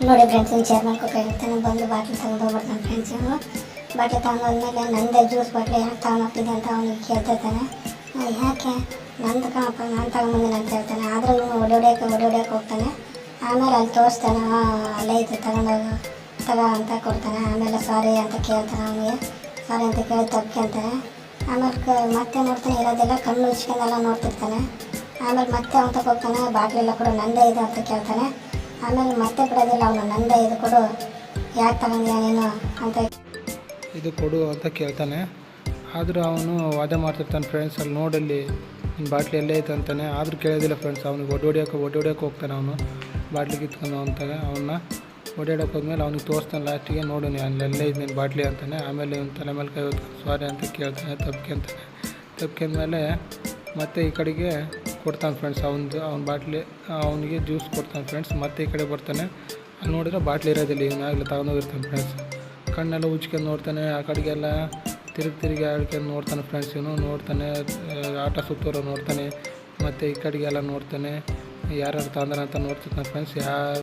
ನೋಡಿ ಫ್ರೆಂಡ್ಸ್ ಇನ್ನು ಚೇರ್ ಮಾಡ್ಕೊತ ಇರ್ತಾನೆ. ಬಂದು ಬಾಟ್ಲಿ ತಗೊಂಡು ಹೋಗ್ಬಿಡ್ತಾನೆ ಫ್ರೆಂಡ್ಸ್. ಇವನು ಬಾಟ್ಲಿ ತಗೊಂಡೋದ್ಮೇಲೆ ನಂದೇ ಜ್ಯೂಸ್ ಬಾಟ್ಲಿ ಯಾಕೆ ತಗೊಂಡೋಗ್ತಿದ್ದೆ ಅಂತ ಅವನಿಗೆ ಕೇಳ್ತಿರ್ತಾನೆ. ಯಾಕೆ ನಂದು ಕಣಪ್ಪ ನಾನು ತಗೊಂಬಂದಿನ ಅಂತ ಹೇಳ್ತಾನೆ. ಆದರೂ ಇವನು ಹೊಡಿಯೋಕೆ ಹೋಗ್ತಾನೆ. ಆಮೇಲೆ ಅಲ್ಲಿ ತೋರಿಸ್ತಾನೆ, ಅಲ್ಲೇ ಇತ್ತು ತಗೋ ಅಂತ ಕೊಡ್ತಾನೆ. ಆಮೇಲೆ ಸಾರಿ ಅಂತ ಕೇಳ್ತಾನೆ. ಅವನಿಗೆ ಸಾರಿ ಅಂತ ಕೇಳಿ ತಪ್ಕೊಂತಾನೆ. ಆಮೇಲೆ ಮತ್ತೆ ನೋಡ್ತಾನೆ, ಇರೋದೆಲ್ಲ ಕಣ್ಣು ಉಚ್ಕೊಂಡೆಲ್ಲ ನೋಡ್ತಿರ್ತಾನೆ. ಆಮೇಲೆ ಮತ್ತೆ ಅವನು ತಗೋಗ್ತಾನೆ. ಬಾಟ್ಲೆಲ್ಲ ಕೊಡು, ನಂದೇ ಇದು ಅಂತ ಕೇಳ್ತಾನೆ. ಆಮೇಲೆ ಮತ್ತೆ ಬಿಡೋದಿಲ್ಲ ಅವನು, ನಂದೇ ಇದು ಕೊಡು, ಯಾಕೆ ತಗೊಂಡ್ಯಾ ನೀನು ಅಂತ ಇದು ಕೊಡು ಅಂತ ಕೇಳ್ತಾನೆ. ಆದರೂ ಅವನು ವಾದ ಮಾಡ್ತಿರ್ತಾನೆ ಫ್ರೆಂಡ್ಸ್. ಅಲ್ಲಿ ನೋಡಲ್ಲಿ ನಿನ್ನ ಬಾಟ್ಲಿ ಎಲ್ಲೇ ಐತೆ ಅಂತಾನೆ. ಆದರೂ ಕೇಳೋದಿಲ್ಲ ಫ್ರೆಂಡ್ಸ್. ಅವ್ನಿಗೆ ಹೊಡಿಯೋಕೆ ಹೋಗ್ತಾನೆ. ಅವನು ಬಾಟ್ಲಿ ಕಿತ್ಕೊಂಡು ಅವನ್ನ ಹೊಡಿಯೋಕೆ ಹೋದ್ಮೇಲೆ ಅವ್ನಿಗೆ ತೋರಿಸ್ತಾನೆ. ಲಾಸ್ಟಿಗೆ ನೋಡು ಅಲ್ಲೆಲ್ಲೇ ಇದೆ ನಿನ್ನ ಬಾಟ್ಲಿ ಅಂತಾನೆ. ಆಮೇಲೆ ಇವ್ನ ತಲೆ ಮೇಲೆ ಕೈ ಹೊತ್ಕೊಂಡು ಸಾರಿ ಅಂತ ಕೇಳ್ತಾನೆ. ತಪ್ಕೊಂಡ್ಮೇಲೆ ಮತ್ತೆ ಈ ಕಡೆಗೆ ಕೊಡ್ತಾನೆ ಫ್ರೆಂಡ್ಸ್. ಅವ್ನ ಬಾಟ್ಲಿ ಅವನಿಗೆ ಜ್ಯೂಸ್ ಕೊಡ್ತಾನೆ ಫ್ರೆಂಡ್ಸ್. ಮತ್ತೆ ಈ ಕಡೆ ಬರ್ತಾನೆ. ಅಲ್ಲಿ ನೋಡಿದ್ರೆ ಬಾಟ್ಲಿ ಇರೋದಿಲ್ಲ. ಇವನಾಗಲೇ ತಗೊಂಡೋಗಿರ್ತಾನೆ ಫ್ರೆಂಡ್ಸ್. ಕಣ್ಣೆಲ್ಲ ಉಚ್ಕೊಂಡು ನೋಡ್ತಾನೆ. ಆ ಕಡೆಗೆಲ್ಲ ತಿರುಗಿ ಆಡ್ಕೊಂಡು ನೋಡ್ತಾನೆ ಫ್ರೆಂಡ್ಸ್. ಇವನು ನೋಡ್ತಾನೆ, ಆಟ ಸುತ್ತೋರು ನೋಡ್ತಾನೆ. ಮತ್ತು ಈ ಕಡೆಗೆಲ್ಲ ನೋಡ್ತಾನೆ, ಯಾರು ತಂದ್ರೆ ಅಂತ ನೋಡ್ತಿರ್ತಾನೆ ಫ್ರೆಂಡ್ಸ್.